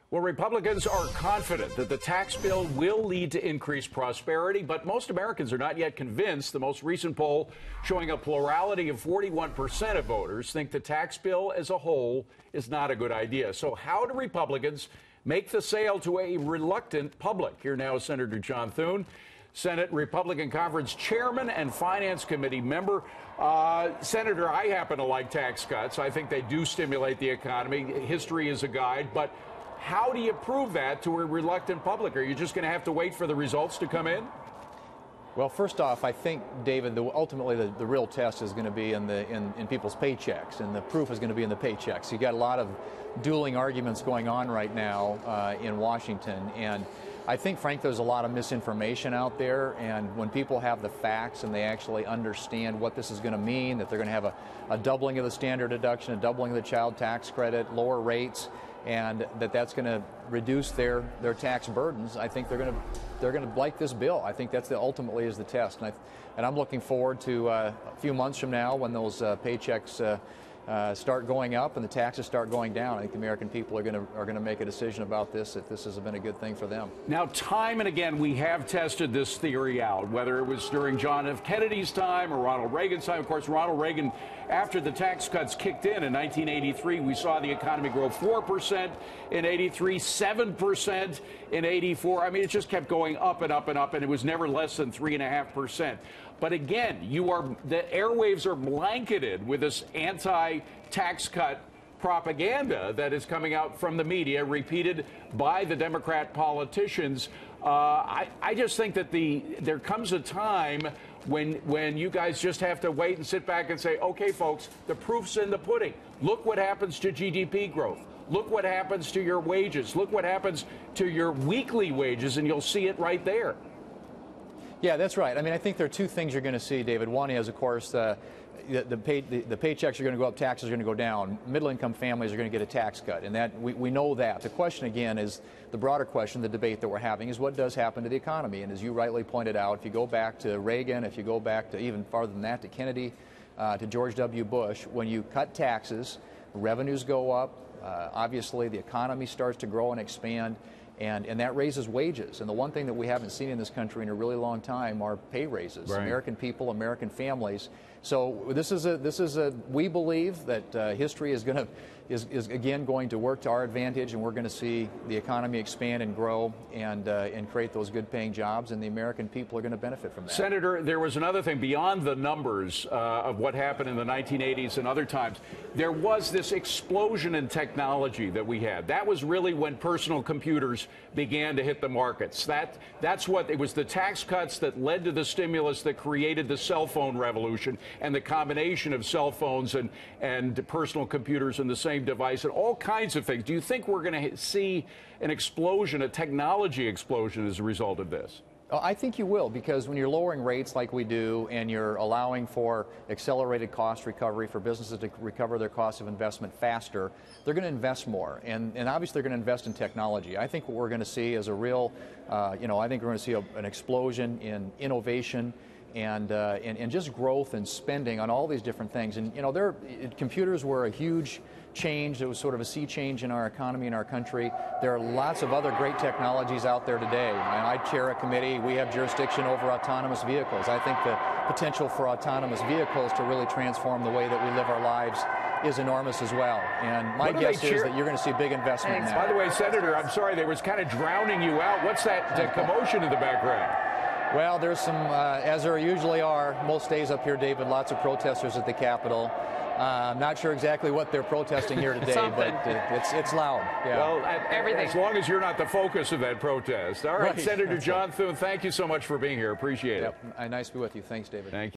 Well, Republicans are confident that the tax bill will lead to increased prosperity, but most Americans are not yet convinced. The most recent poll showing a plurality of 41% of voters think the tax bill as a whole is not a good idea. So how do Republicans make the sale to a reluctant public? Here now is Senator John Thune, Senate Republican Conference Chairman and Finance Committee member. Senator, I happen to like tax cuts. I think they do stimulate the economy. History is a guide, but how do you prove that to a reluctant public? Are you just going to have to wait for the results to come in? Well, first off, I think, David, ultimately the real test is going to be in people's paychecks, and the proof is going to be in the paychecks. You got a lot of dueling arguments going on right now in Washington, and I think, frankly, there's a lot of misinformation out there, and when people have the facts and they actually understand what this is going to mean, that they're going to have a doubling of the standard deduction, a doubling of the child tax credit, lower rates, and that's going to reduce their tax burdens, I think they're going to like this bill. I think that's ultimately is the test, and I'm looking forward to a few months from now when those paychecks start going up and the taxes start going down. I think the American people are going to make a decision about this, if this has been a good thing for them. Now, time and again, we have tested this theory out, whether it was during John F. Kennedy's time or Ronald Reagan's time. Of course, Ronald Reagan, after the tax cuts kicked in 1983, we saw the economy grow 4% in 83, 7% in 84. I mean, it just kept going up and up and up, and it was never less than 3.5%. But again, the airwaves are blanketed with this anti-tax cut propaganda that is coming out from the media, repeated by the Democrat politicians. I just think that there comes a time when you guys just have to wait and sit back and say, okay, folks, the proof's in the pudding. Look what happens to GDP growth. Look what happens to your wages. Look what happens to your weekly wages, and you'll see it right there. Yeah, that's right. I mean, I think there are two things you're going to see, David. One is, of course, the paychecks are going to go up, taxes are going to go down. Middle-income families are going to get a tax cut, and that we know that. The question, again, is the broader question, the debate that we're having, is what does happen to the economy? And as you rightly pointed out, if you go back to Reagan, if you go back to even farther than that, to Kennedy, to George W. Bush, when you cut taxes, revenues go up. Obviously, the economy starts to grow and expand. And that raises wages. And the one thing that we haven't seen in this country in a really long time are pay raises. Right. American people, American families. So we believe that history is again going to work to our advantage, and we're going to see the economy expand and grow and create those good-paying jobs, and the American people are going to benefit from that. Senator, there was another thing beyond the numbers of what happened in the 1980s and other times. There was this explosion in technology that we had. That was really when personal computers began to hit the markets. That's what it was. The tax cuts that led to the stimulus that created the cell phone revolution, and the combination of cell phones and personal computers in the same device, and all kinds of things. Do you think we're going to see an explosion, a technology explosion, as a result of this? I think you will, because when you're lowering rates like we do, and you're allowing for accelerated cost recovery for businesses to recover their cost of investment faster, they're going to invest more, and obviously they're going to invest in technology. I think what we're going to see is a real, I think we're going to see an explosion in innovation and just growth and spending on all these different things. And computers were a huge change. It was sort of a sea change in our economy, in our country. There are lots of other great technologies out there today. And I chair a committee. We have jurisdiction over autonomous vehicles. I think the potential for autonomous vehicles to really transform the way that we live our lives is enormous as well. And my guess is that you're going to see big investment in that. By the way, Senator, I'm sorry, they was kind of drowning you out. What's that commotion in the background? Well, there's some, as there usually are, most days up here, David, lots of protesters at the Capitol. I'm not sure exactly what they're protesting here today, but it's loud. Yeah. Well, as long as you're not the focus of that protest. All right, Senator John Thune, thank you so much for being here. Appreciate it. Nice to be with you. Thanks, David. Thank you.